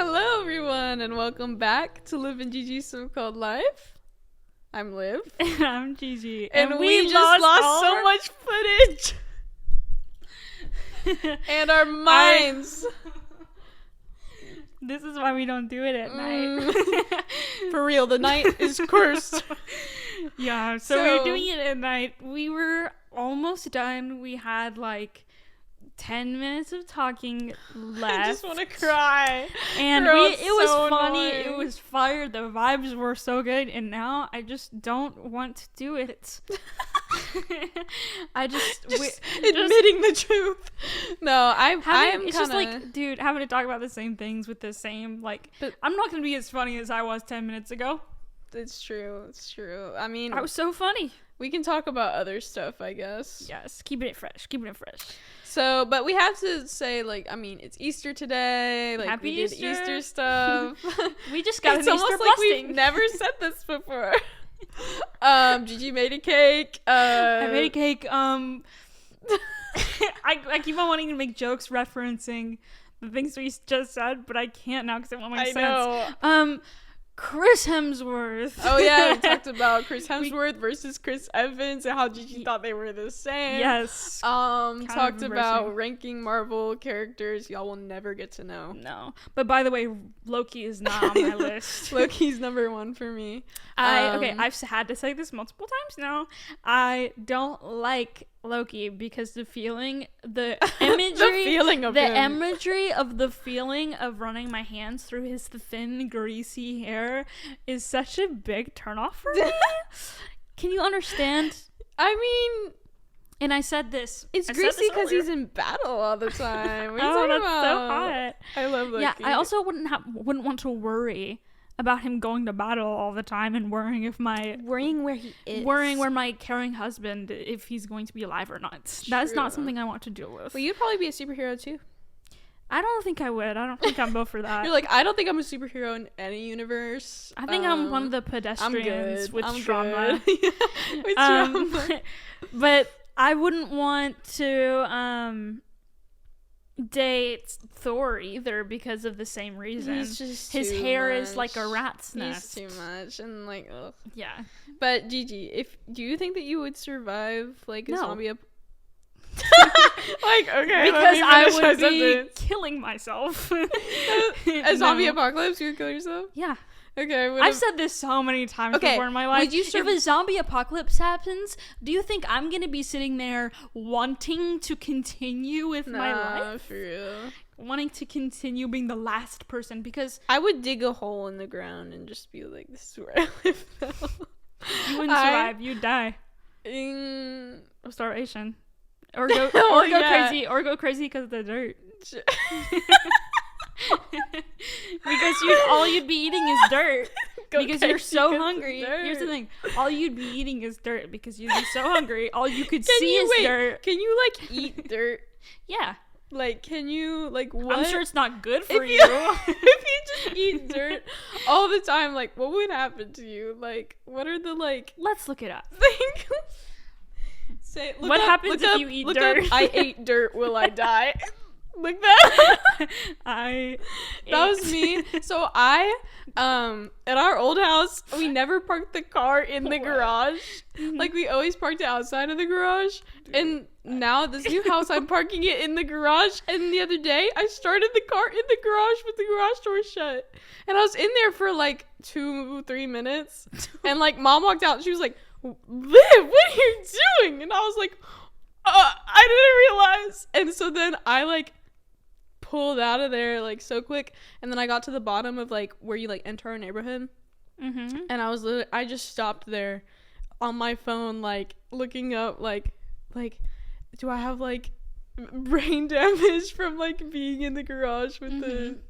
Hello, everyone, and welcome back to Liv and Gigi's So-Called Life. I'm Liv. And I'm Gigi. And we just lost so much footage. And our minds. This is why we don't do it at night. For real, the night is cursed. Yeah, so we were doing it at night. We were almost done. We had like 10 minutes of talking left. I just want to cry. And Bro, it was so funny. annoying. It was fire. The vibes were so good. And now I just don't want to do it. I just admitting the truth. No, I'm it's kind just like, dude, having to talk about the same things with the same, like, But I'm not going to be as funny as I was 10 minutes ago. It's true. It's true. I mean, I was so funny. we can talk about other stuff, I guess. Yes, keeping it fresh. So, but we have to say, like, I mean, it's Easter today. Like, Happy we did Easter. Easter stuff. We just got It's an almost Easter like busting. we've never said this before. Gigi made a cake. I made a cake. I keep on wanting to make jokes referencing the things we just said, but I can't now because it won't make sense. know. Chris Hemsworth. Oh, yeah, we talked about Chris Hemsworth versus Chris Evans and how Gigi thought they were the same. Yes. Talked about embarrassing. ranking Marvel characters y'all will never get to know. No. But by the way, Loki is not on my list. Loki's number one for me. I've had to say this multiple times now. I don't like Loki because the imagery, the feeling of him. imagery of the feeling of running my hands through his thin, greasy hair is such a big turnoff for me. Can you understand? I mean, and I said this. it's greasy because he's in battle all the time. What are you Oh, talking that's about? so hot. I love Loki. Yeah, I also wouldn't want to worry about him going to battle all the time and worrying where he is. worrying where my caring husband, if he's going to be alive or not. That's not something I want to deal with. Well, you'd probably be a superhero too. I don't think I would. I don't think I'm built for that. You're like, I don't think I'm a superhero in any universe. I think I'm one of the pedestrians with trauma. With trauma. But I wouldn't want to date Thor either because of the same reason. He's just his too hair much. is like a rat's nest. He's too much and like, ugh. Yeah. But Gigi, do you think that you would survive like a No. zombie like, okay, Because I would be sentence. killing myself. A zombie apocalypse, you would kill yourself? Yeah. Okay, I've said this so many times Okay, before in my life. would you if a zombie apocalypse happens, do you think I'm going to be sitting there wanting to continue with my life? For real. Wanting to continue being the last person because I would dig a hole in the ground and just be like, this is where I live now. you wouldn't survive. You'd die of starvation. Or go crazy because of the dirt. Because all you'd be eating is dirt. Because you're so hungry. Here's the thing. All you'd be eating is dirt because you'd be so hungry. All you could see is dirt. Can you like eat dirt? Yeah. Like, can you like what? I'm sure it's not good for if you. If you just eat dirt all the time, like what would happen to you? Like, what are the like? Let's look it up. What happens if you eat dirt? I ate dirt. Will I die? Like that. That was me. So at our old house, we never parked the car in the garage. Like we always parked it outside of the garage. And now at this new house, I'm parking it in the garage. And the other day, I started the car in the garage with the garage door shut. And I was in there for like 2-3 minutes. And like mom walked out and she was like, Liv, what are you doing? And I was like, I didn't realize. And so then I like pulled out of there like so quick, and then I got to the bottom of like where you like enter our neighborhood, and I just stopped there on my phone like looking up like do I have like brain damage from like being in the garage with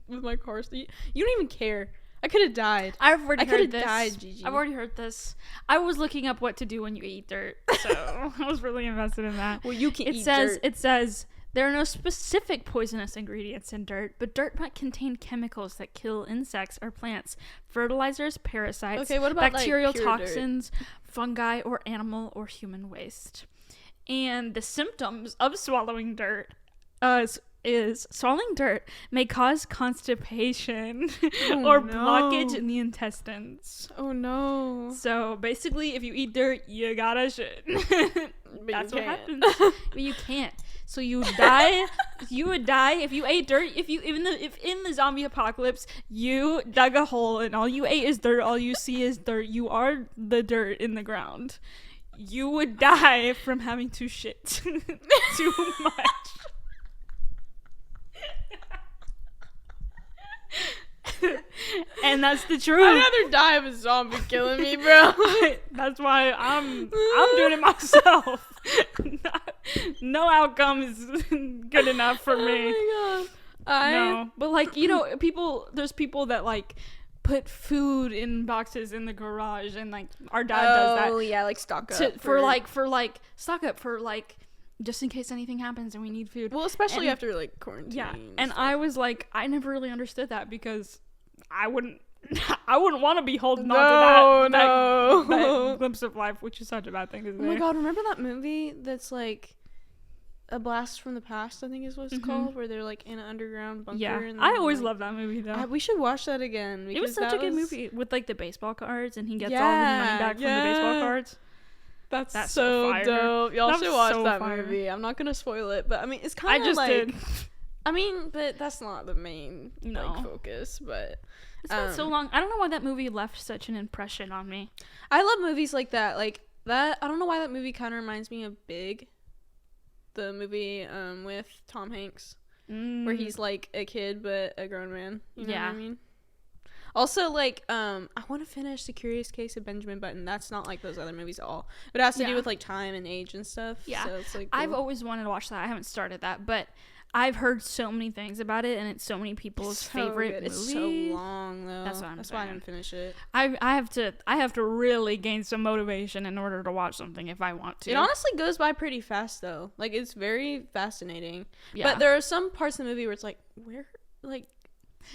with my car. So you don't even care. I could have died. I've already heard this. Died, Gigi. I've already heard this. I was looking up what to do when you eat dirt, so I was really invested in that. Well, you can eat dirt. dirt. It says there are no specific poisonous ingredients in dirt, but dirt might contain chemicals that kill insects or plants, fertilizers, parasites, Okay, what about, bacterial like, pure toxins, fungi, or animal or human waste. And the symptoms of swallowing dirt is swallowing dirt may cause constipation or blockage in the intestines. Oh no. So basically, if you eat dirt, you gotta shit. That's what happens. But you can't. So you die. You would die if you ate dirt. If in the zombie apocalypse you dug a hole and all you ate is dirt, all you see is dirt. You are the dirt in the ground. You would die from having to shit too much. And that's the truth. I'd rather die of a zombie killing me, bro. That's why I'm doing it myself. No outcome is good enough for me. Oh my god. No, but like, you know, there's people that like put food in boxes in the garage, and like our dad does that. Oh yeah, like stock up for stock up for like just in case anything happens and we need food. Well, especially after like quarantine. Yeah, and I was like, I never really understood that because I wouldn't want to be holding on to that glimpse of life, which is such a bad thing. Isn't oh my god, remember that movie that's like A Blast from the Past, I think is what it's called, where they're like in an underground bunker. Yeah, and I always loved that movie though. We should watch that again. It was such a good movie with like the baseball cards, and he gets all his money back from the baseball cards. That's so dope. Y'all should watch that fire. movie. I'm not gonna spoil it, but I mean, it's kind of like. Did. I mean, but that's not the main like focus. But it's been so long. I don't know why that movie left such an impression on me. I love movies like that. Like that. I don't know why that movie kind of reminds me of Big, the movie with Tom Hanks, where he's like a kid but a grown man. You know what I mean? Also, like, I want to finish The Curious Case of Benjamin Button. That's not like those other movies at all. But it has to do with like time and age and stuff. Yeah. So it's like cool. I've always wanted to watch that. I haven't started that, but I've heard so many things about it, and it's so many people's favorite movie. It's so long though. That's why I didn't finish it. I have to really gain some motivation in order to watch something if I want to. It honestly goes by pretty fast though. Like, it's very fascinating. Yeah. But there are some parts of the movie where it's like, where, like.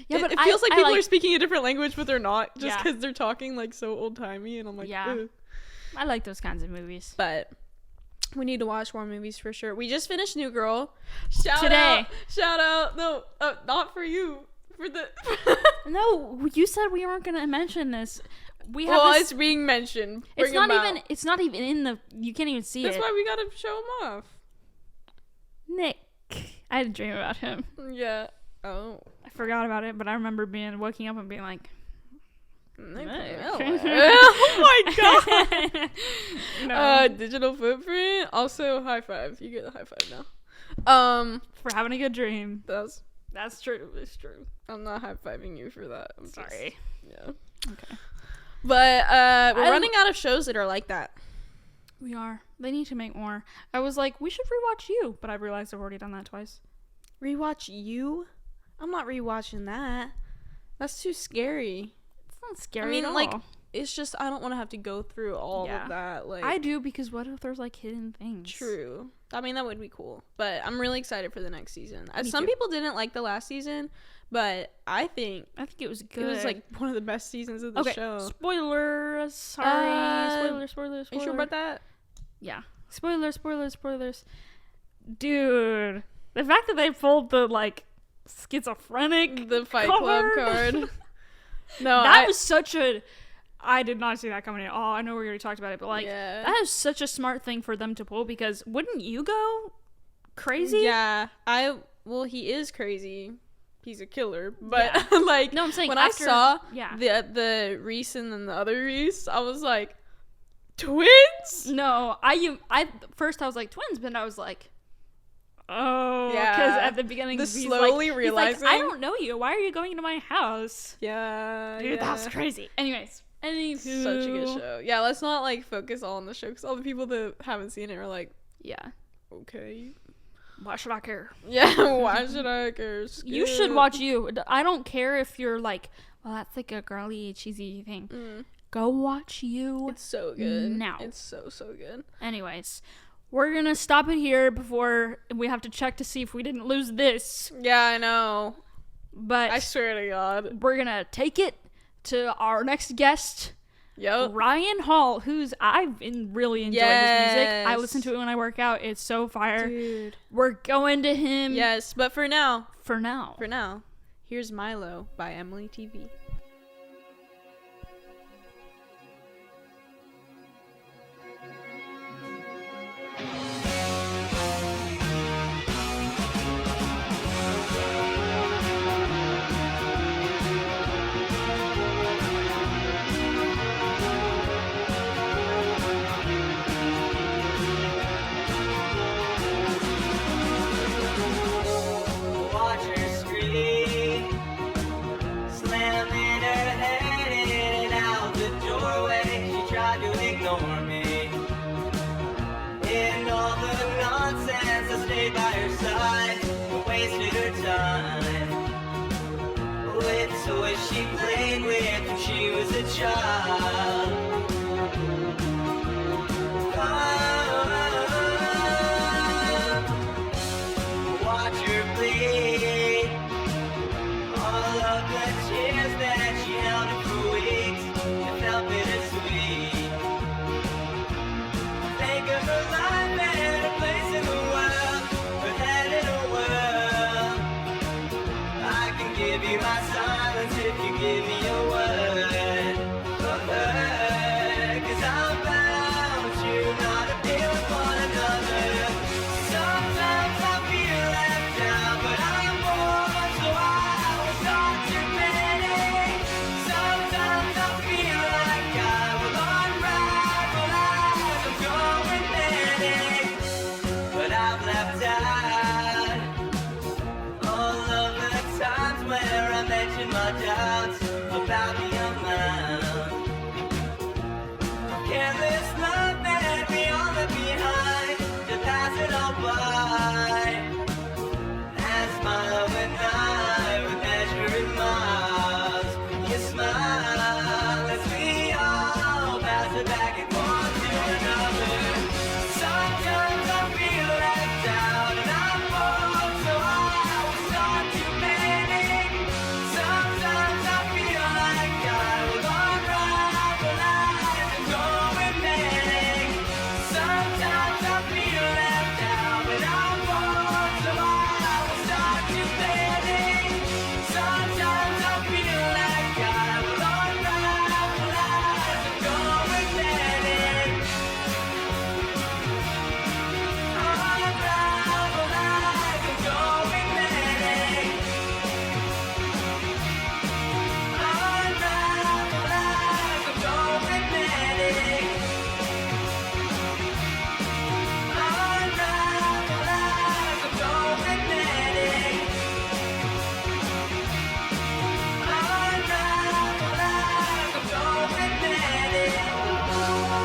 Yeah, but it feels like people are speaking a different language, but they're not, just because they're talking like so old timey, and I'm like, ugh. I like those kinds of movies. But we need to watch more movies for sure. We just finished New Girl. Shout out. No, not for you. For the. No, you said we weren't gonna mention this. It's being mentioned. It's not even in the. You can't even see it. That's why we gotta show him off. Nick, I had a dream about him. Yeah. Oh. I forgot about it, but I remember waking up and being like, oh my god. Digital footprint. Also, high five. You get the high five now. For having a good dream. That's true. It's true. I'm not high fiving you for that. I'm sorry. Yeah. Okay. But we're running out of shows that are like that. We are. They need to make more. I was like, we should rewatch You, but I realized I've already done that twice. Rewatch You? I'm not rewatching that. That's too scary. It's not scary at all. Like, it's just, I don't want to have to go through all of that. Like, I do, because what if there's like hidden things? True. I mean, that would be cool. But I'm really excited for the next season. Some people didn't like the last season, but I think it was good. It was like one of the best seasons of the show. Spoilers. Sorry. Spoilers. Are you sure about that? Yeah. Spoilers. Dude. The fact that they pulled the like schizophrenic Fight Club card. No, that was such a. I did not see that coming at all. I know we already talked about it, but like that is such a smart thing for them to pull, because wouldn't you go crazy? Yeah, he is crazy. He's a killer, but like, no, I'm saying when I saw the Reese and then the other Reese, I was like, twins? No, I first I was like twins, but I was like. Oh, because at the beginning, he's slowly realizing. He's like, I don't know you. Why are you going into my house? Yeah, dude, that's crazy. Anyways, such a good show. Yeah, let's not like focus all on the show, because all the people that haven't seen it are like, okay, why should I care? Yeah, why should I care? You should watch You. I don't care if you're like, well, that's like a girly, cheesy thing. Go watch You. It's so good. Now. It's so good. Anyways. We're gonna stop it here before we have to check to see if we didn't lose this. Yeah, I know. But I swear to God. We're gonna take it to our next guest. Yep. Ryan Hall, I've been really enjoying his music. I listen to it when I work out. It's so fire. Dude. We're going to him. Yes, but for now, here's Milo by Emily TV. Toys she played with when she was a child. Watch her bleed. All of the tears that she held in for weeks, it felt bittersweet. Think of her life and her place in the world, her head in a whirl. I can give you my silence if you give me a word of her, 'cause I'm bound to not appear with one another. Sometimes I feel left out, but I'm born, so I will start to panic. Sometimes I feel like I will unravel as I'm going manic, but I've left out all of the times where I mention my doubts about the amount of careless love that we all left behind to pass it all by. As Milo and I would measure in miles, you smile as we all pass it back and forth to another. Sometimes I feel left out and I'm bored, so I will start to panic. Sometimes I feel like I will unravel as I'm going manic. Sometimes I feel left out and I'm bored, so I will start to panic. Sometimes I feel like I will unravel as I'm going manic. Unravel as I'm going manic. Unravel as I'm going manic. Unravel as I'm going manic. Unravel as I'm going manic.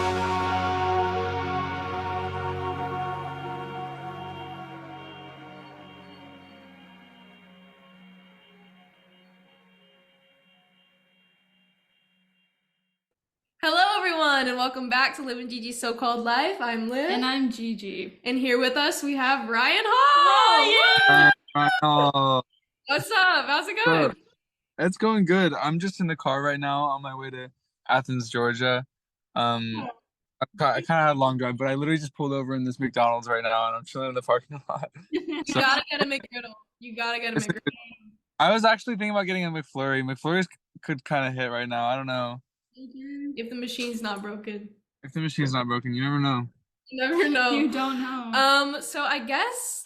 Hello, everyone, and welcome back to Living Gigi's So-Called Life. I'm Liv. And I'm Gigi. And here with us, we have Ryan Hall. Oh, What's up? How's it going? it's going good. I'm just in the car right now on my way to Athens, Georgia. I kind of had a long drive, but I literally just pulled over in this McDonald's right now, and I'm chilling in the parking lot. You So gotta get a McGriddle. You gotta get a it's- McGriddle. I was actually thinking about getting a McFlurry. McFlurries could kind of hit right now. I don't know. If the machine's not broken. If the machine's not broken, you never know. You never know. You don't know. So I guess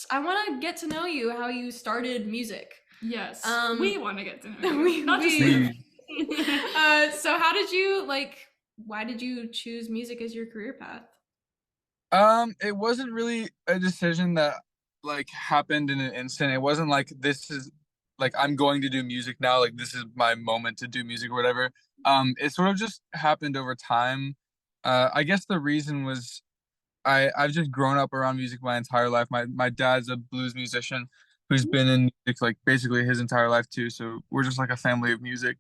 I want to get to know you, how you started music. Yes. we want to get to know you. Not just we- Liv. So how did you why did you choose music as your career path? It wasn't really a decision that happened in an instant. It wasn't like this is I'm going to do music now, this is my moment to do music or whatever. It sort of just happened over time. I guess the reason was I've just grown up around music my entire life. My dad's a blues musician who's been in music basically his entire life too. So we're just like a family of music.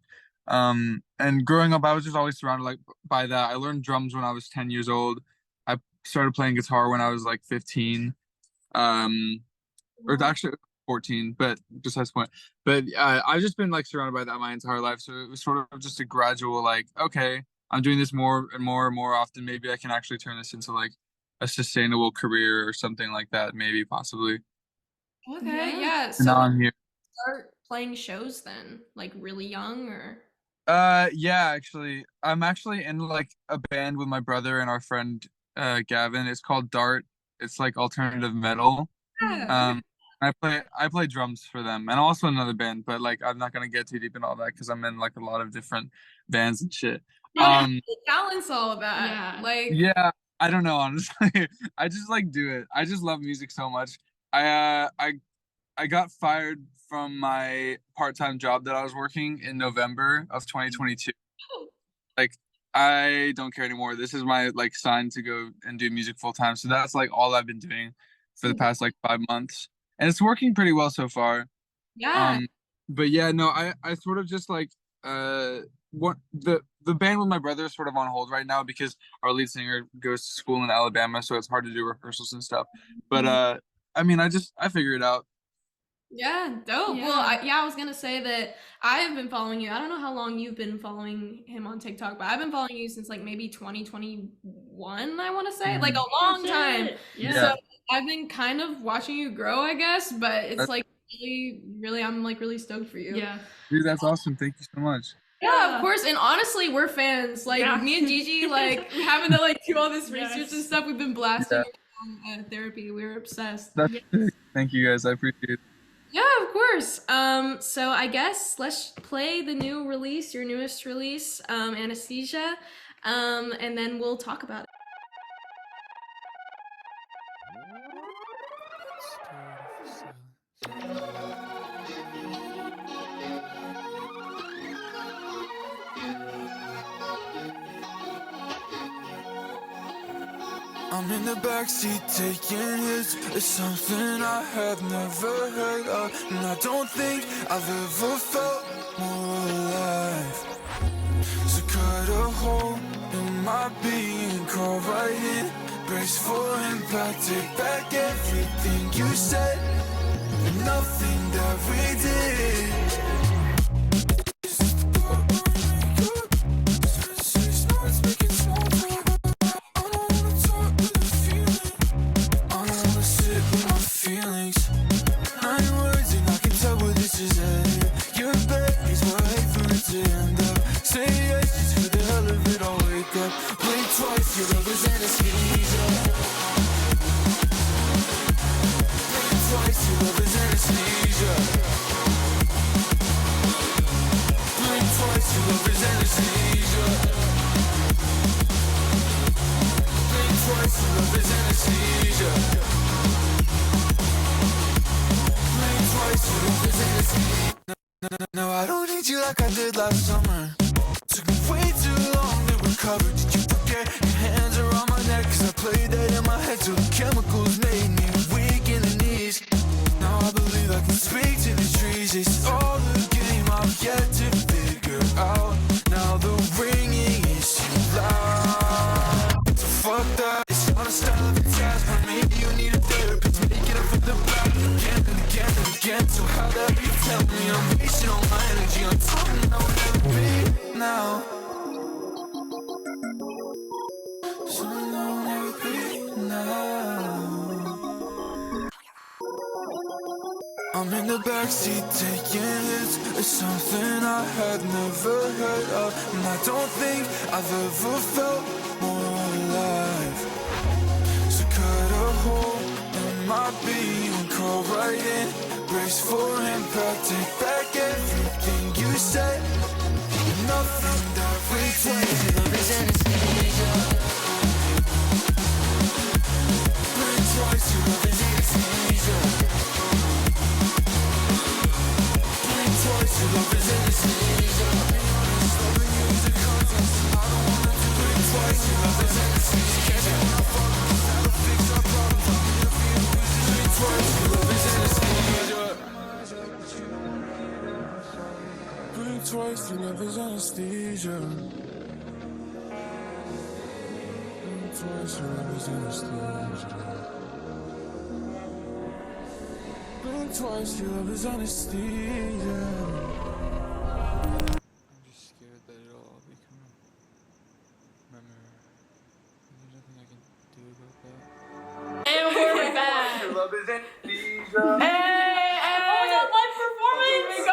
And growing up, I was just always surrounded by that. I learned drums when I was 10 years old. I started playing guitar when I was 15. Or actually 14, but besides the point. But I've just been like surrounded by that my entire life, so it was sort of just a gradual like, okay, I'm doing this more and more and more often. Maybe I can actually turn this into like a sustainable career or something like that. Maybe possibly. Okay, yeah. And So now when I'm did here. you start playing shows then? Like really young or? Yeah, actually, I'm actually in like a band with my brother and our friend Gavin. It's called Dart. It's like alternative metal. Yeah. Um, I play drums for them, and also another band. But like, I'm not gonna get too deep in all that because I'm in like a lot of different bands and shit. What the balance all about? Yeah. Like, Yeah, I don't know, honestly. I just like do it. I just love music so much. I got fired from my part-time job that I was working in November of 2022. Like I don't care anymore. This is my like sign to go and do music full time. So that's like all I've been doing for the past like 5 months. And it's working pretty well so far. yeah. Um but yeah, no, I sort of just like uh what the band with my brother is sort of on hold right now because our lead singer goes to school in Alabama, so it's hard to do rehearsals and stuff. But I mean, I figure it out. Yeah, dope. Yeah. Well, I was gonna say that I have been following you. I don't know how long you've been following him on TikTok, but I've been following you since like maybe 2021, I want to say, like a long time. Yeah. So I've been kind of watching you grow, I guess, but it's That's- like really, really, I'm like really stoked for you. Yeah. Dude, that's awesome. Thank you so much. Yeah, of course. And honestly, we're fans. Like Yeah. me and Gigi, like having to like do all this Yes. research and stuff. We've been blasting Yeah. it on therapy. We were obsessed. That's Yes. sick. Thank you guys. I appreciate it. Yeah, of course. So I guess let's play the new release, your newest release, Anesthesia, and then we'll talk about it. I'm in the backseat taking hits. It's something I have never heard of, and I don't think I've ever felt more alive. So cut a hole in my being, crawl right in, brace for impact. Take back everything you said and nothing that we did. No, I don't need you like I did last summer. Took me way too long to recover. Did you forget your hands are on my neck? Cause I played that in my head till the chemicals made me weak in the knees. Now I believe I can speak to the trees. It's all a game I've yet to figure out. Now the ringing is too loud. So fuck that, it's not a style of attack. Maybe you need a therapist, make it up for the back again and again and again. So how that you tell me I'm wasting all my energy on something I will never be now. Something I will never be now. I'm in the backseat taking hits. It's something I had never heard of, and I don't think I've ever felt more alive. So cut a hole in my being, crawl right in, brace for impact. Take back everything you said, nothing that we did. Love is anesthesia. Blink twice, your love is anesthesia. Twice, your love is anesthesia. Loving you is a contest. I don't wanna do it twice. Your love is anesthesia. Can't you wanna fuck me? Gotta fix our problems. I'm here for you. Blink twice, your love is anesthesia. Blink twice, your love is anesthesia. Blink twice, your love is anesthesia. Blink twice, your love is anesthesia. I'm just scared that it'll all become a memory. There's nothing I can do about that. And we're back. Your love is anesthesia. Hey, Oh, live performance.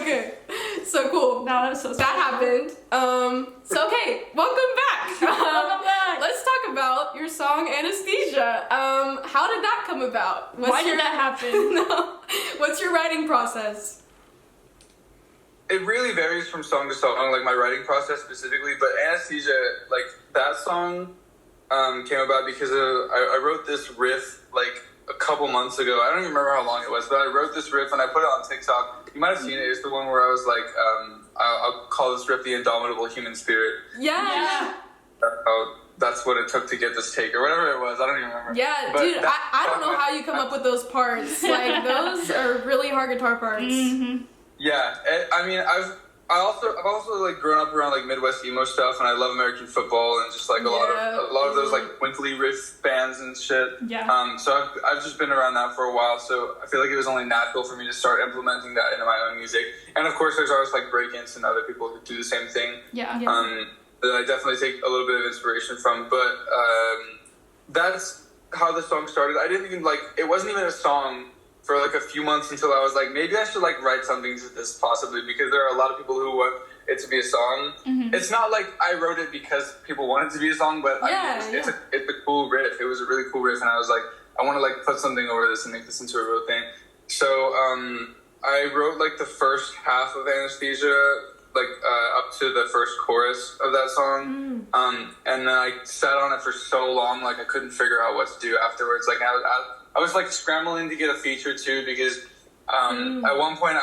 Okay, so cool. No, that was so That happened. So okay, welcome back. Welcome back. Let's talk about your song Anesthesia. How did that come about? Why did that happen? No. What's your writing process? It really varies from song to song, like my writing process specifically, but Anesthesia, like that song came about because I wrote this riff like a couple months ago. I don't even remember how long it was, but I wrote this riff and I put it on TikTok. You might have seen it. It's the one where I was like, I'll call this riff the indomitable human spirit. Yeah. That's what it took to get this take or whatever it was. I don't even remember. Yeah, But dude, I don't know how you come up with those parts. Like, those are really hard guitar parts. Mm-hmm. Yeah, I mean, I've also like grown up around like Midwest emo stuff, and I love American football and just like a lot of those like twinkly riff bands and shit. Yeah. So I've just been around that for a while, so I feel like it was only natural for me to start implementing that into my own music. And of course, there's always like break-ins and other people who do the same thing. Yeah. That I definitely take a little bit of inspiration from, but that's how the song started. I didn't even like it wasn't even a song for like a few months until I was like, maybe I should like write something to this possibly, because there are a lot of people who want it to be a song. Mm-hmm. It's not like I wrote it because people want it to be a song, but it's a cool riff. It was a really cool riff, and I was like, I want to like put something over this and make this into a real thing. So I wrote like the first half of Anesthesia, like up to the first chorus of that song, and then I sat on it for so long, like I couldn't figure out what to do afterwards. Like I was like scrambling to get a feature too, because at one point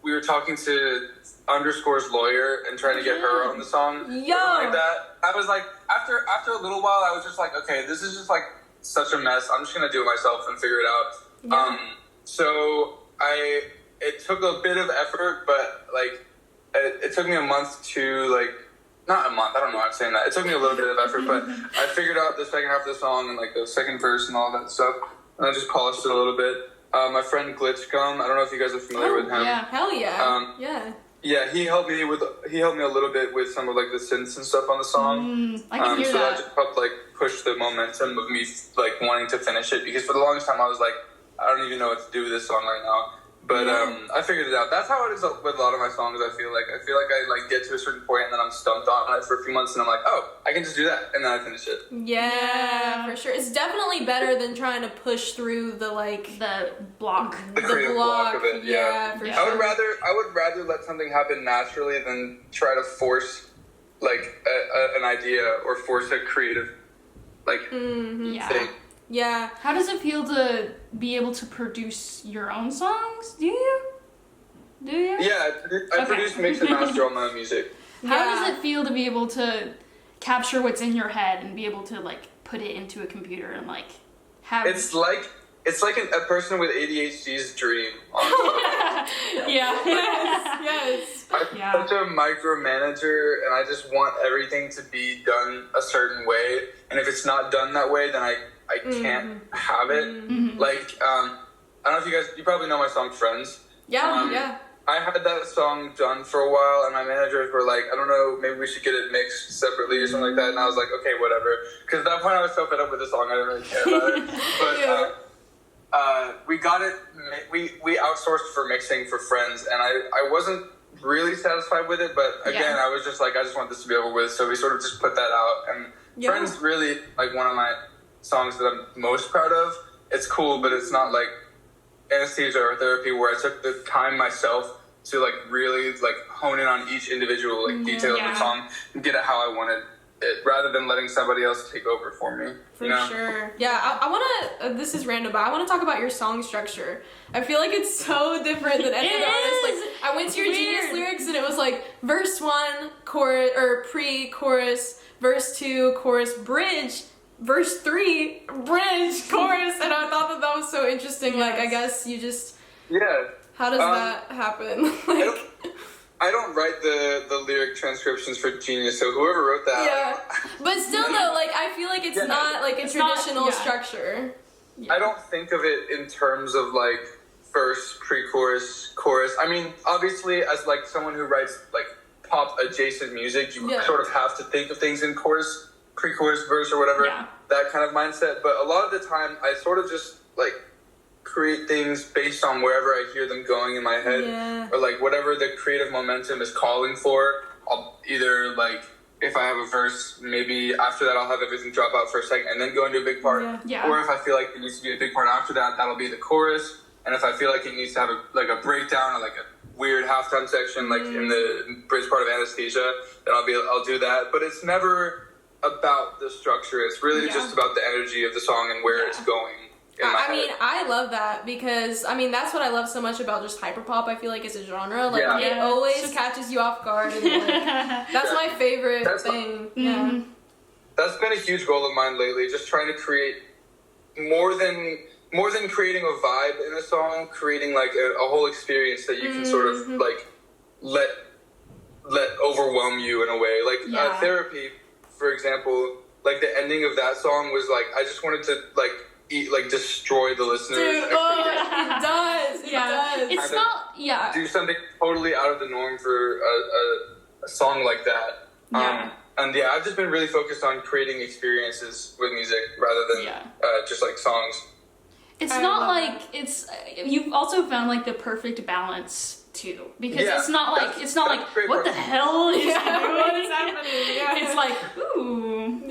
we were talking to Underscore's lawyer and trying to get her on the song, something like that. I was like, after a little while, I was just like, okay, this is just like such a mess. I'm just gonna do it myself and figure it out. So it took a bit of effort, but like it took me a month to like. Not a month, I don't know why I'm saying that. It took me a little bit of effort, but I figured out the second half of the song and like the second verse and all that stuff. And I just polished it a little bit. My friend Glitch Gum, I don't know if you guys are familiar with him. Yeah. Hell yeah. Yeah, he helped me a little bit with some of like the synths and stuff on the song. I can hear so that. just helped like push the momentum of me like wanting to finish it, because for the longest time I was like, I don't even know what to do with this song right now. But I figured it out. That's how it is with a lot of my songs. I feel like I like get to a certain point and then I'm stumped on it for a few months and I'm like, oh, I can just do that, and then I finish it. Yeah, for sure. It's definitely better than trying to push through the like The block. The creative block of it. Yeah. For Yeah. sure. I would rather let something happen naturally than try to force like an idea or force a creative like Yeah. thing. Yeah. How does it feel to be able to produce your own songs? Do you? Yeah, I produce, mix, and master all my own music. How does it feel to be able to capture what's in your head and be able to like put it into a computer and like have? It's like a person with ADHD's dream. Honestly. Yes. I'm Yeah. such a micromanager, and I just want everything to be done a certain way. And if it's not done that way, then I can't have it. Like, I don't know if you probably know my song Friends. Yeah. I had that song done for a while, and my managers were like, I don't know, maybe we should get it mixed separately or something like that. And I was like, okay, whatever. Because at that point I was so fed up with the song, I didn't really care about it. But we got it, we outsourced for mixing for Friends, and I wasn't really satisfied with it, but again, I was just like, I just want this to be over with. So we sort of just put that out. And Friends really like one of my songs that I'm most proud of. It's cool, but it's not like Anesthesia or Therapy where I took the time myself to like really like hone in on each individual like detail of the song and get it how I wanted it, rather than letting somebody else take over for me. For sure. Yeah, I want to, this is random, but I want to talk about your song structure. I feel like it's so different than any other artist. Like, I went to your Genius lyrics and it was like verse 1, chorus, or pre-chorus, verse 2, chorus, bridge, verse 3, bridge, chorus, and I thought that was so interesting. Like, I guess you just... Yeah. How does that happen? Like... I don't write the lyric transcriptions for Genius, so whoever wrote that... Yeah. But still, though, like, I feel like it's not, like, a traditional structure. I don't think of it in terms of like verse, pre-chorus, chorus. I mean, obviously, as like someone who writes like pop adjacent music, you sort of have to think of things in chorus, pre-chorus, verse, or whatever, that kind of mindset. But a lot of the time, I sort of just like create things based on wherever I hear them going in my head, or like whatever the creative momentum is calling for. I'll either like, if I have a verse, maybe after that I'll have everything drop out for a second and then go into a big part. Or if I feel like it needs to be a big part after that, that'll be the chorus. And if I feel like it needs to have a breakdown or like a weird halftime section, like in the bridge part of Anesthesia, then I'll do that. But it's never about the structure. It's really just about the energy of the song and where it's going. I mean, I love that because, I mean, that's what I love so much about just hyperpop, I feel like, as a genre. Like, it always catches you off guard. And, like, that's my favorite thing. Yeah. That's been a huge goal of mine lately, just trying to create more than creating a vibe in a song, creating, like, a whole experience that you can sort of, like, let overwhelm you in a way. Like, Therapy, for example, like, the ending of that song was, like, I just wanted to, like, destroy the listeners. Dude, it does. It does. It's not, do something totally out of the norm for a song like that. And I've just been really focused on creating experiences with music rather than just like songs. It's not like you've also found like the perfect balance too, because it's not like what the hell is what is happening? It's like ooh,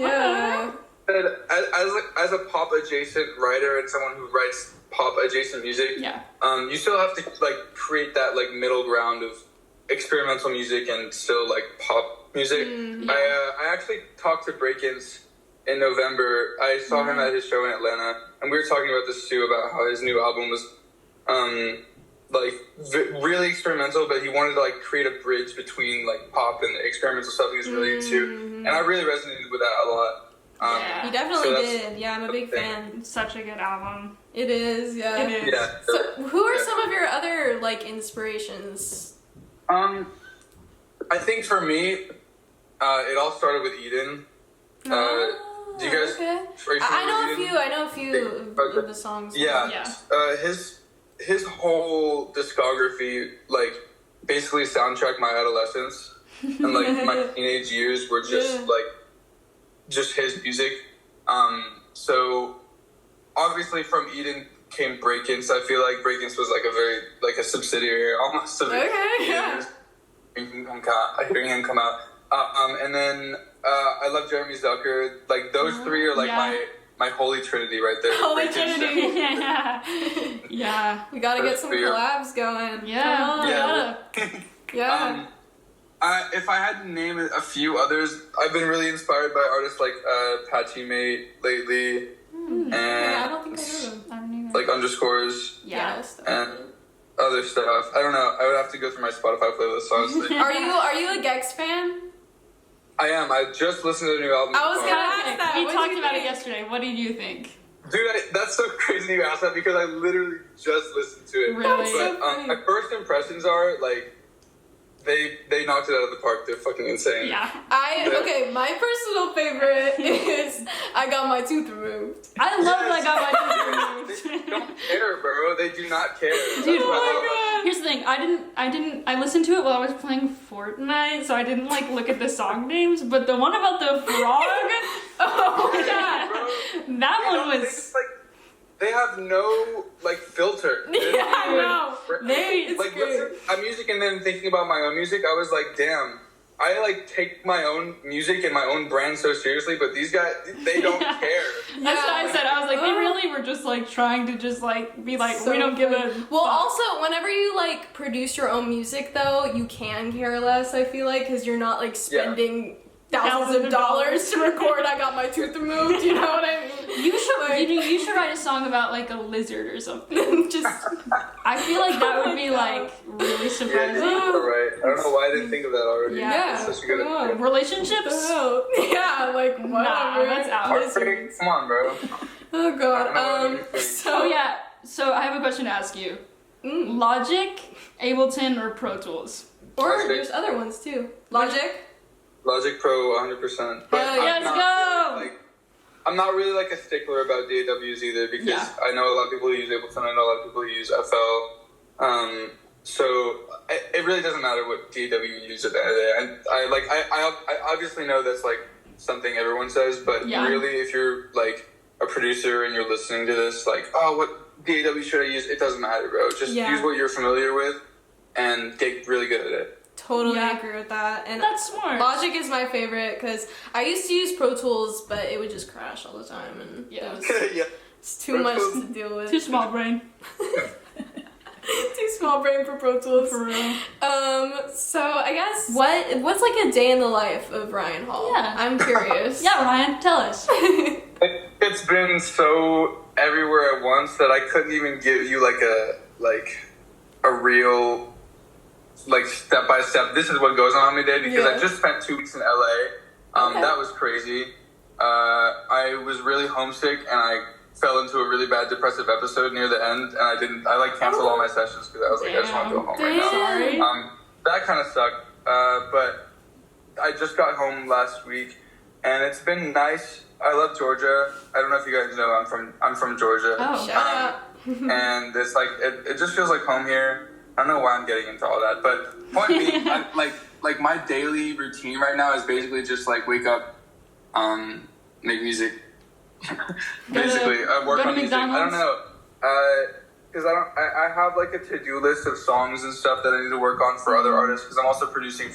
as a pop adjacent writer and someone who writes pop adjacent music, you still have to like create that like middle ground of experimental music and still like pop music. I actually talked to Breakins in November. I saw him at his show in Atlanta, and we were talking about this too, about how his new album was really experimental, but he wanted to like create a bridge between like pop and the experimental stuff he was really into, and I really resonated with that a lot. He definitely did. Yeah, I'm a big fan. It's such a good album. It is, It is. Yeah. So, who are some of your other like inspirations? I think for me, it all started with Eden. Do you guys? Okay. I know a few of the songs. His whole discography, like, basically soundtracked my adolescence, and like my teenage years were just just his music. So obviously from Eden came Breakins. I feel like Breakins was like a subsidiary almost of it. Hearing him come out. And then I love Jeremy Zucker. Like those three are like my holy trinity right there. Holy Trinity. We gotta get some three collabs going. If I had to name a few others, I've been really inspired by artists like Patchy Mate lately, and I don't think I heard them. I don't even like Underscores, and other stuff. I don't know. I would have to go through my Spotify playlist, honestly. Are you a Gex fan? I am. I just listened to the new album. I was gonna ask that. We What talked did you about it think? yesterday. What did you think? Dude, that's so crazy you asked that because I literally just listened to it. Really? That's so But my first impressions are like they knocked it out of the park. They're fucking insane. My personal favorite is I Got My Tooth Removed. I love I Got My Tooth Removed. They don't care, bro. They do not care. Dude, God. here's the thing. I listened to it while I was playing Fortnite, so I didn't like look at the song names, but the one about the frog, that one was they have no like filter. I know. Listening to music and then thinking about my own music, I was like, damn. I like take my own music and my own brand so seriously, but these guys, they don't care. That's what I said. I was like, they really were just like trying to just like be like, we don't give a Well, also, whenever you like produce your own music, though, you can care less. I feel like because you're not like spending thousands of dollars to record I Got My Tooth Removed. You know what I mean? You should write a song about like a lizard or something. I feel like that would be like really surprising. Yeah, you're right. I don't know why I didn't think of that already. Yeah. That's such a good idea. Relationships? Like whatever. Nah, that's out. Come on, bro. Oh god. So I have a question to ask you. Logic, Ableton, or Pro Tools? Or there's other ones too. Logic Pro, 100%. Hell yeah. Let's go! I'm not really like a stickler about DAWs either because I know a lot of people who use Ableton. I know a lot of people who use FL. So it really doesn't matter what DAW you use at the end of the day. And I obviously know that's like something everyone says, but really, if you're like a producer and you're listening to this, like, oh, what DAW should I use? It doesn't matter, bro. Just use what you're familiar with and get really good at it. Totally agree with that. And that's smart. Logic is my favorite because I used to use Pro Tools, but it would just crash all the time, and it's too much to deal with. Too small brain. Too small brain for Pro Tools. For real. So I guess what's like a day in the life of Ryan Hall? Yeah. I'm curious. Yeah, Ryan, tell us. It's been so everywhere at once that I couldn't even give you like a real like step by step. This is what goes on my day because I just spent 2 weeks in LA. That was crazy. I was really homesick and I fell into a really bad depressive episode near the end, and I like canceled all my sessions because I was like, I just want to go home right now. Sorry. That kind of sucked. But I just got home last week, and it's been nice. I love Georgia. I don't know if you guys know I'm from Georgia. Oh, shut up. And it's like it just feels like home here. I don't know why I'm getting into all that, but point being, like my daily routine right now is basically just like wake up, make music. Basically, work on music. I don't know, because I have like a to-do list of songs and stuff that I need to work on for other artists. Because I'm also producing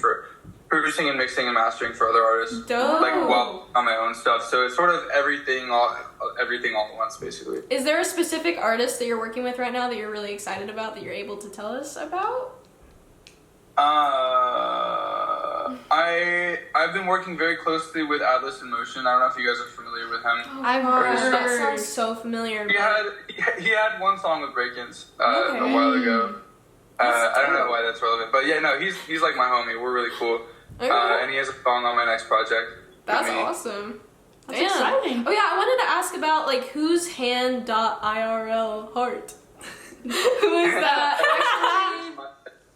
and mixing and mastering for other artists. Dope. Like while on my own stuff. So it's sort of everything all at once, basically. Is there a specific artist that you're working with right now that you're really excited about that you're able to tell us about? I've been working very closely with Atlas in Motion. I don't know if you guys are familiar with him. I've heard. That sounds so familiar. He had one song with Break-Ins a while ago. I don't know why that's relevant, but yeah, no, he's like my homie. We're really cool. Okay. And he has a song on my next project. That's awesome. That's exciting. Oh yeah, I wanted to ask about like who's hand.irl heart. Who is that?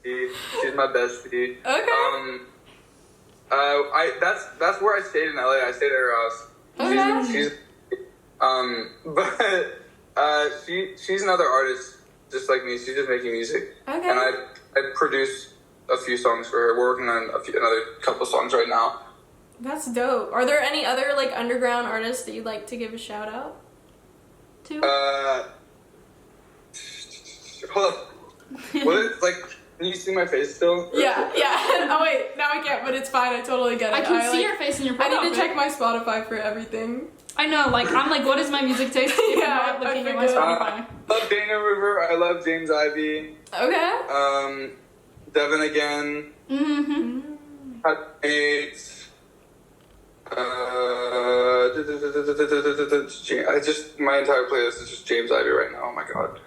She's my bestie. Okay. That's where I stayed in LA. I stayed at her house. Okay. She's another artist just like me. She's just making music. Okay. And I produced a few songs for her. We're working on another couple songs right now. That's dope. Are there any other like underground artists that you'd like to give a shout out to? Hold up. Can you see my face still? Yeah. Oh wait, now I can't, but it's fine. I totally get it. I can see your face in your profile. I need to check my Spotify for everything. I know, like I'm like, what is my music taste? Yeah, looking at my Spotify. I love Dana River. I love James Ivy. Okay. Devin again. Eight. My entire playlist is just James Ivy right now. Oh my god.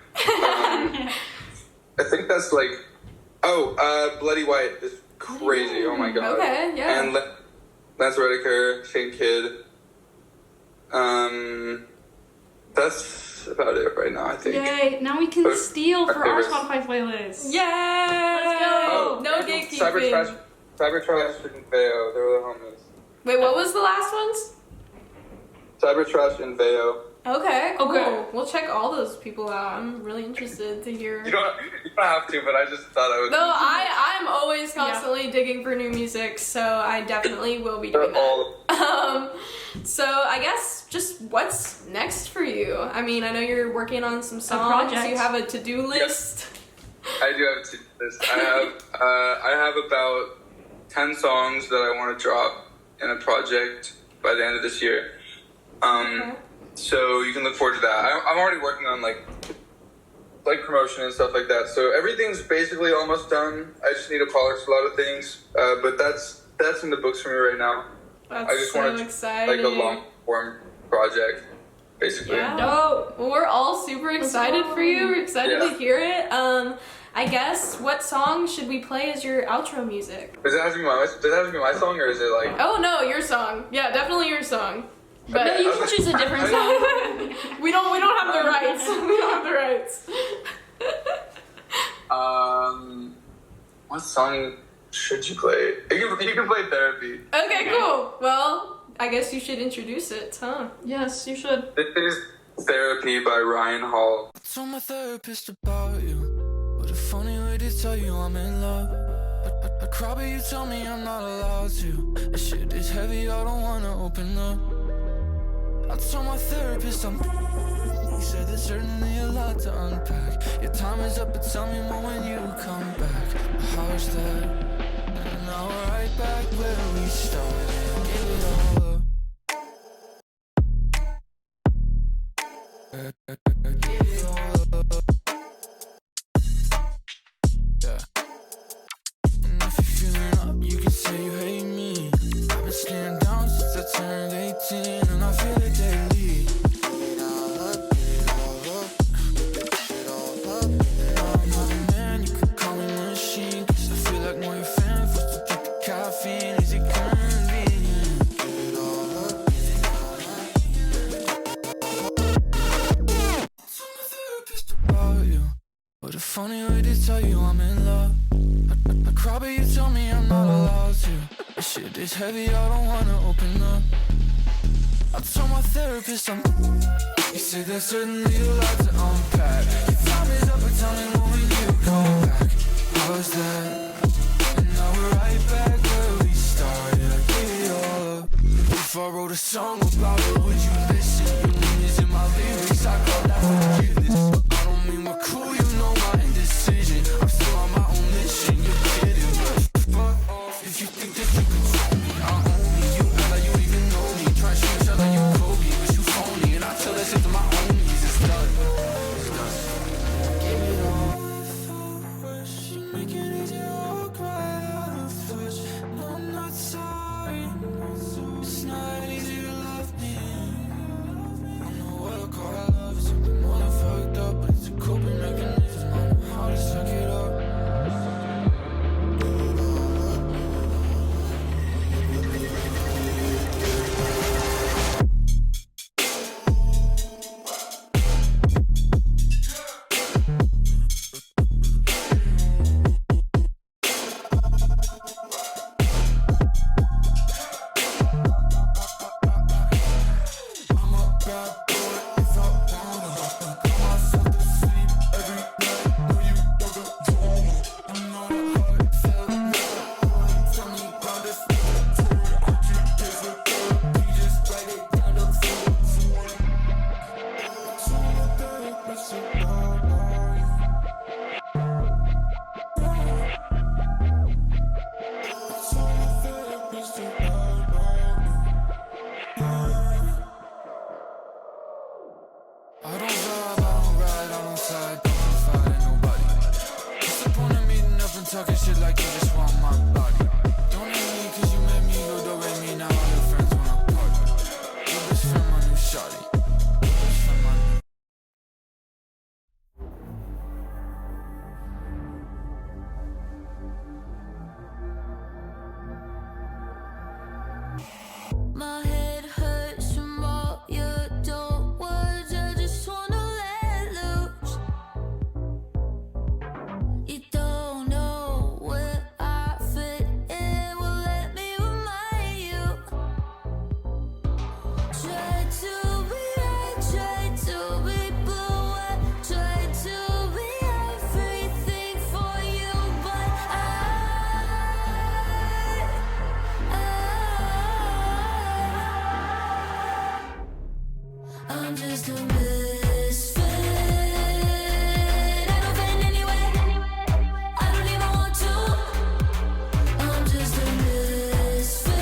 I think that's like, Bloody White is crazy. Oh my god. Okay, yeah. And Lance Redeker, Shane Kidd. That's about it right now, I think. Yay! Now we can steal for our Spotify playlist. Yay! Let's go! No gatekeeping. Cybertrash and Veo. They were the homies. Wait, what was the last ones? Cybertrash and Veo. Okay, cool. Okay. We'll check all those people out. I'm really interested to hear. You don't have to, but I just thought I would. No, I'm always constantly digging for new music, so I definitely will be doing that. So I guess just what's next for you? I mean, I know you're working on some songs. You have a to-do list. I do have a to-do list. I have about 10 songs that I want to drop in a project by the end of this year. So you can look forward to that. I'm already working on like promotion and stuff like that. So everything's basically almost done. I just need to polish a lot of things. But that's in the books for me right now. That's I just so want exciting. like a long form project, basically. Yeah. Dope. Well, we're all super excited for you. We're excited to hear it. I guess what song should we play as your outro music? Does it have to be my song, or is it like? Oh no, your song. Yeah, definitely your song. But no, you can choose a different song. we don't have the rights. We don't have the rights. What song should you play? You can play Therapy. Okay, cool. Well, I guess you should introduce it, huh? Yes, you should. This is Therapy by Ryan Hall. I told my therapist about you. What a funny way to tell you I'm in love. I cry, but you tell me I'm not allowed to. This shit is heavy, I don't wanna open up. I told my therapist he said there's certainly a lot to unpack. Your time is up, but tell me more when you come back. How's that? And now we're right back where we started. Give it all up. Give it all up. Yeah. And if you're feeling up, you can say you hate me. I've been staying down since I turned 18, and I feel it daily. Give it all up, give it all up, give it all up. And I'm not a man, you could call me machine, 'cause I feel like more your fan, forced to take the caffeine. Is it convenient? Give it all up, give it all up. Told my therapist about you. What a funny way to tell you I'm in love. I cry, but you tell me I'm not allowed to. This shit is heavy, I don't wanna open up. I told my therapist he said there's certainly a lot to unpack. Your time is up, but tell me when you come back. How's that? And now we're right back where we started. I give it all up. If I wrote a song about it, would you listen? Your name is in my lyrics, I call that forgiveness. I don't mean we're cool, you know my indecision. I'm still on my own mission, you're kidding. Fuck off if you think that you control me. I own me, you act like you even know me. Try to shoot each other, you Kobe, but you phony. And I tell that shit to my homies, it's done. It's done. Give it all. You make it easy, I'll cry out of touch. No, I'm not sorry. It's not easy to love me. I know what I call love is something more than fucked up, but it's a coping mechanism. I know how to suck it up. I'm a bad boy if I wanna. Call myself to sleep every night. No, you don't go drama. I know the heart felt never. Tell me about this. I keep this with therapy, just write it down the floor. So my therapist about you. So my therapist about you. I don't vibe, I don't ride, I don't side, don't confide in nobody. What's the point of meeting up and talking shit like you just want my body? Don't hate me 'cause you made me go do me, now all your friends wanna party. Your best friend, my new shawty. Your best friend, my new My head hurts from all your dope words. I just wanna let loose. You don't know where I fit in. Well, let me remind you. Try to be right, try to be blue. I try to be everything for you, but I'm just a misfit. I don't fit anywhere. I don't even want to. I'm just a misfit.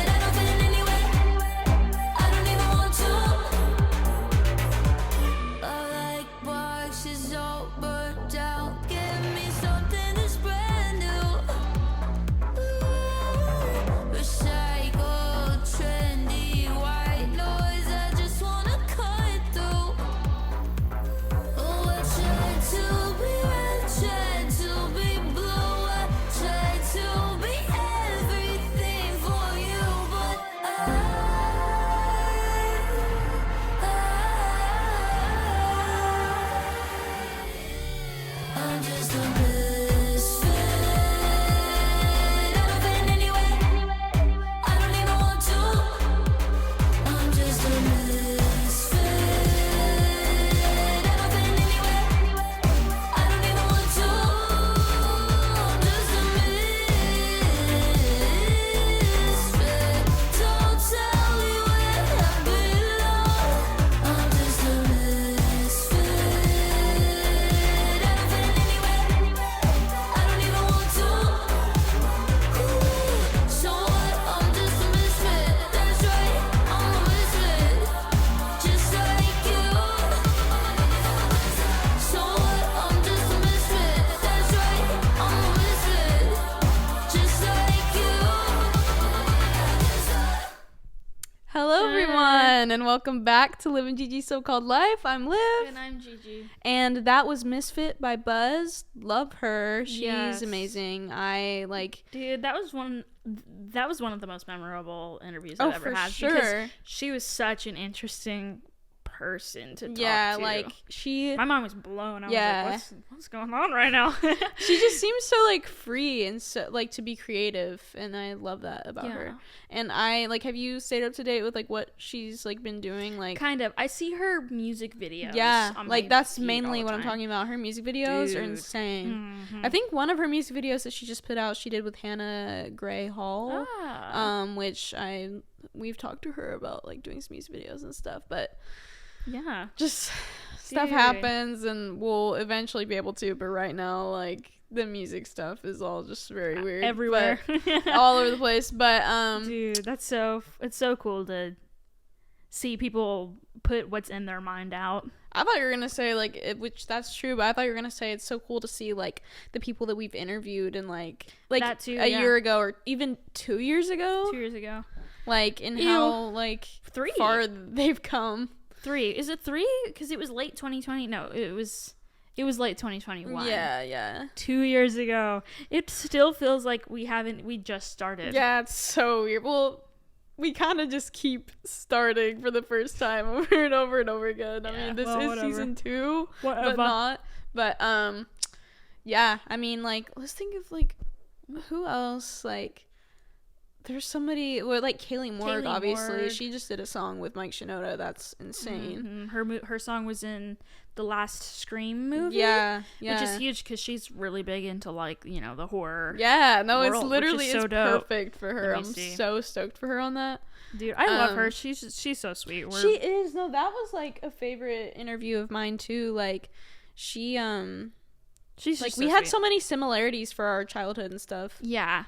I don't fit anywhere. I don't even want to. I like boxes all burnt out. Give me something that's brand new. Recycled, trendy, white noise. I just wanna everyone, and welcome back to Living Gigi's So-Called Life. I'm Liv. And I'm Gigi. And that was Misfit by Buzz. Love her. She's Yes. amazing. Dude, that was one of the most memorable interviews I've ever for had. sure. Because she was such an interesting person to talk to. like she My mind was blown. I Yeah. was like, what's going on right now? she just seems so like free and so like to be creative, and I love that about her. And I like, have you stayed up to date with like what she's like been doing? Like Kind of. I see her music videos. yeah, on like my that's feed mainly all the what I'm time. talking about. Her music videos are Dude. insane. Mhm. I think one of her music videos that she just put out, she did with Hannah Gray Hall. Which we've talked to her about like doing some music videos and stuff, but Yeah. just stuff Dude. happens and we'll eventually be able to, but right now like the music stuff is all just very weird Everywhere. but all over the place, but Dude, it's so cool to see people put what's in their mind out. I thought you were gonna say like which that's true, but I thought you were gonna say it's so cool to see like the people that we've interviewed and like That too, a yeah. year ago or even 2 years ago, 2 years ago. like and Ew. how like 3. far they've come. 3. Is it 3? Because it was late 2020. No, it was late 2021. Yeah 2 years ago. It still feels like we just started. Yeah, it's so weird. Well, we kind of just keep starting for the first time over and over and over again. I mean, this is whatever. season 2, Whatever. but not. But yeah. I mean, like, let's think of like who else. Like, there's somebody. Well, like Kaylee Morg, Kaylee obviously. Morg. She just did a song with Mike Shinoda. That's insane. Her song was in the last Scream movie. Yeah. Which is huge because she's really big into like, the horror. Yeah, no, world, it's which literally is so it's dope. perfect for her. Let me I'm see. so stoked for her on that. Dude, I love her. Um, She's so sweet. She is. No, that was like a favorite interview of mine too. Like she she's like just we so had sweet. so many similarities for our childhood and stuff. Yeah,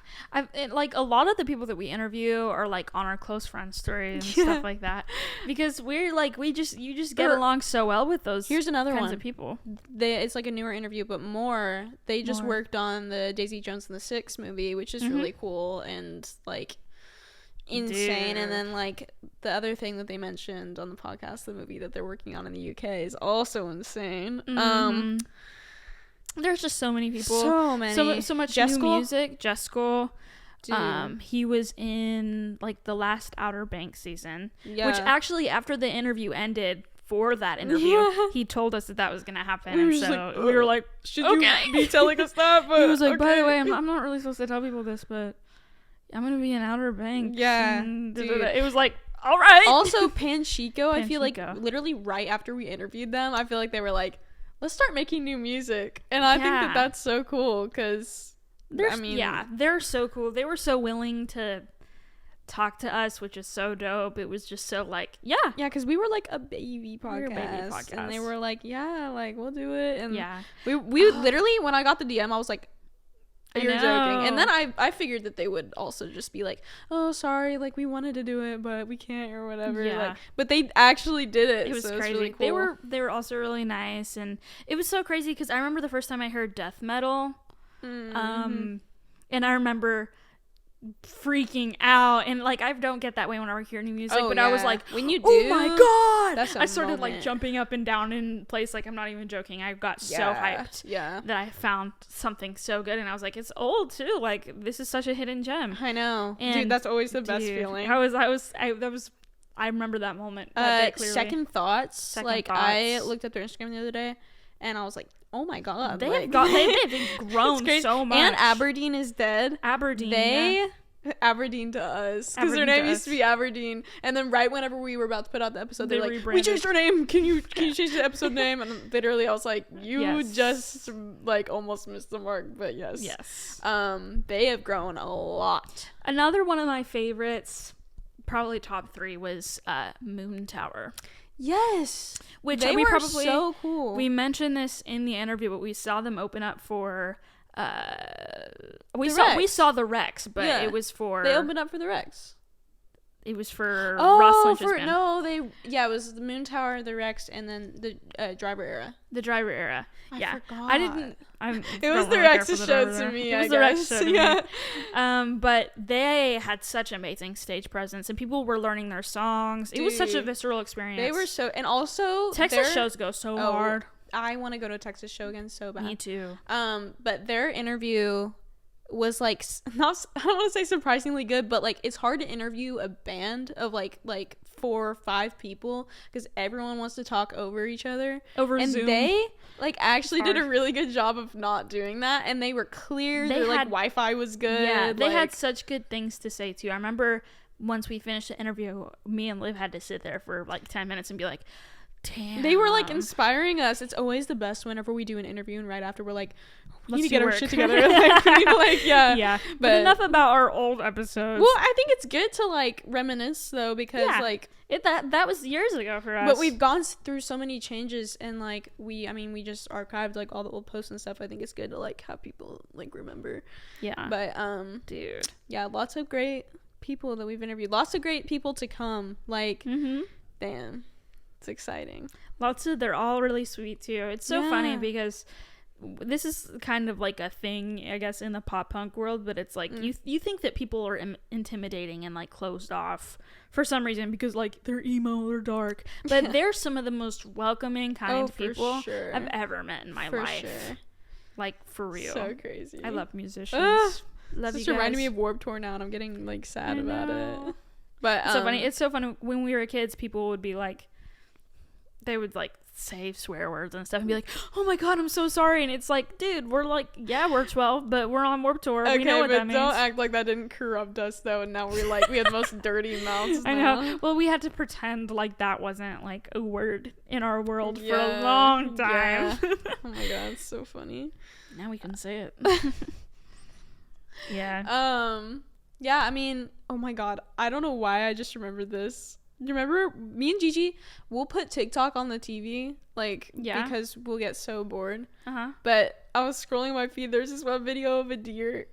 like a lot of the people that we interview are like on our close friend story and stuff like that, because we're like you just get Or- along so well with those. Here's another kinds one. of people. It's like a newer interview, but they just More. worked on the Daisy Jones and the Six movie, which is really cool and like insane. Dude. And then like the other thing that they mentioned on the podcast, the movie that they're working on in the UK is also insane. There's just so many people, so many, so much Jeskel? new music. Jeskel, Dude. he was in like the last Outer Banks season, Yeah. which actually after the interview ended. For that interview, he told us that was gonna happen, We were and just so like, we were like, should okay. you be telling us that? But He was like, by the okay. way, I'm not really supposed to tell people this, but I'm gonna be in Outer Banks. Yeah, and dude. It was like, all right. Also, Panchico, I feel like Panchico. literally right after we interviewed them, I feel like they were like, let's start making new music. And I think that Yeah. that's so cool because, they're so cool. They were so willing to talk to us, which is so dope. It was just so like, yeah, because we were like a baby podcast. We were a baby podcast. And they were like, yeah, like we'll do it. And yeah. we literally, when I got the DM, I was like, you're know. joking. And then I figured that they would also just be like, oh, sorry, like we wanted to do it, but we can't or whatever. Yeah. Like, but they actually did it. It was so crazy. It's really cool. They were also really nice, and it was so crazy because I remember the first time I heard death metal, and I remember freaking out, and like I don't get that way when I hear new music, but I was like, when you do, oh my god, that's a I started moment. like jumping up and down in place. Like I'm not even joking. I got so hyped that I found something so good, and I was like, it's old too. Like this is such a hidden gem. I know, And dude. That's always the best Dude, feeling. I remember that moment. That bit clearly. Second Thoughts. Second I Thoughts. looked up their Instagram the other day, and I was like, oh my god, They've it's grown crazy. so much. And Aberdeen is dead. Aberdeen. They Aberdeen to us because their Aberdeen name to used to us. be Aberdeen, and then right whenever we were about to put out the episode, They they're like, we rebranded. changed our name. Can you change the episode name? And literally, I was like, you Yes. just like almost missed the mark, but yes, Yes. They have grown a lot. Another one of my favorites, probably top 3, was Moon Tower. Yes, Which they we were probably so cool. We mentioned this in the interview, but we saw them open up for we The saw Rex. the Rex, but Yeah. it was for They opened up for the Rex. It was for Ross Lynch's band. It was the Moon Tower, the Rex, and then the Driver Era. The Driver Era. I forgot. I didn't. It was the Rex's show to me. It was the Rex show to me. But they had such amazing stage presence, and people were learning their songs. It was such a visceral experience. They were so, and also Texas shows go so hard. I want to go to a Texas show again so bad. Me too. But their interview was like not, I don't want to say surprisingly good, but like it's hard to interview a band of like 4 or 5 people because everyone wants to talk over each other over Zoom. And they like actually did a really good job of not doing that, and they were clear. Their like Wi-Fi was good. Yeah, they had such good things to say too. I remember once we finished the interview, me and Liv had to sit there for like 10 minutes and be like, damn. They were like inspiring us. It's always the best whenever we do an interview and right after we're like, we need to get our shit together. Like, we need to, like, yeah. But enough about our old episodes. Well, I think it's good to like reminisce though, because like that was years ago for us. But we've gone through so many changes, and like we just archived like all the old posts and stuff. I think it's good to like have people like remember. Yeah. But dude. Yeah, lots of great people that we've interviewed. Lots of great people to come. Like damn. It's exciting. They're all really sweet too. It's so funny because this is kind of like a thing, I guess, in the pop punk world, but it's like you think that people are intimidating and like closed off for some reason because like they're emo or dark, but they're some of the most welcoming kind people I've ever met in my life. Sure. Like for real. So crazy. I love musicians. Love it's you guys. reminding me of Warped Tour now, and I'm getting like sad about it. But it's so funny. It's so funny when we were kids. People would be like, they would like say swear words and stuff and be like, oh my god, I'm so sorry, and it's like, dude, we're like, yeah, we're 12 but we're on Warped Tour. We know what that means. Don't act like that didn't corrupt us though, and now we're like, we have the most dirty mouths now. I know. Well, we had to pretend like that wasn't like a word in our world for a long time. Oh my god, it's so funny. Now we can say it. Yeah, I mean, oh my god, I don't know why I just remembered this. You remember me and Gigi, we'll put TikTok on the TV, like, because we'll get so bored. But I was scrolling my feed, there's this one video of a deer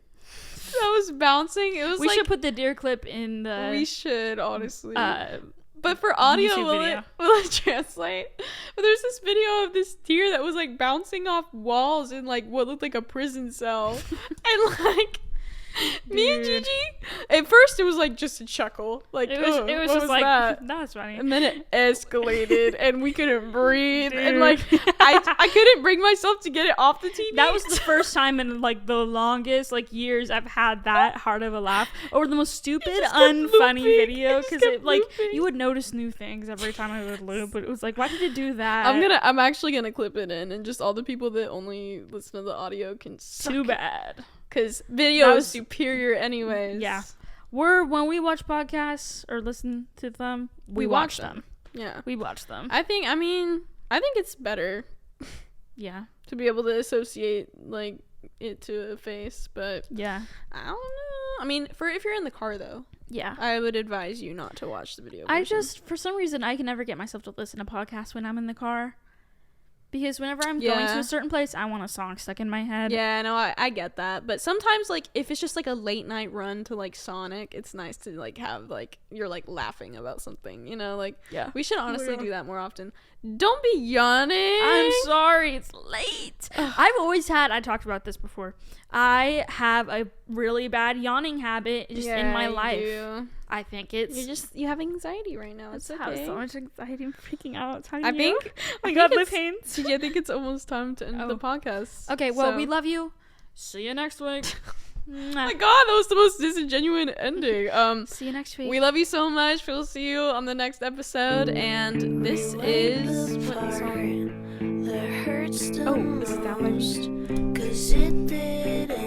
that was bouncing. It was we should put the deer clip in the... We should, honestly. But for audio, will it translate? But there's this video of this deer that was like bouncing off walls in like what looked like a prison cell. And like... Me and Gigi, at first it was like just a chuckle, like it was just like that's funny, and then it escalated and we couldn't breathe. Dude. And like I couldn't bring myself to get it off the TV. That was the first time in like the longest like years I've had that hard of a laugh over the most stupid unfunny video, because it like you would notice new things every time I would loop, but it was like, why did it do that? I'm actually gonna clip it in, and just all the people that only listen to the audio can suck. Too bad. Because video is superior anyways. Yeah. When we watch podcasts or listen to them, we watch them. Yeah. We watch them. I think it's better. Yeah. To be able to associate like it to a face, but yeah. I don't know. I mean, if you're in the car though. Yeah. I would advise you not to watch the video version. For some reason, I can never get myself to listen to podcasts when I'm in the car. Because whenever I'm going to a certain place, I want a song stuck in my head. Yeah, no, I get that. But sometimes, like, if it's just, like, a late night run to, like, Sonic, it's nice to, like, have, like, you're, like, laughing about something, you know? Like, we should honestly do that more often. Don't be yawning. I'm sorry. It's late. I've always had, I talked about this before, I have a really bad yawning habit just in my life. Do. I think it's... You have anxiety right now. It's okay. I have so much anxiety. I'm freaking out. I think... Oh my god, Liv Haynes. I think it's almost time to end the podcast. Okay, well, we love you. See you next week. Oh my god, that was the most disingenuous ending. See you next week. We love you so much. We'll see you on the next episode. And this is... What song? That hurts the this is that one. 'Cause it didn't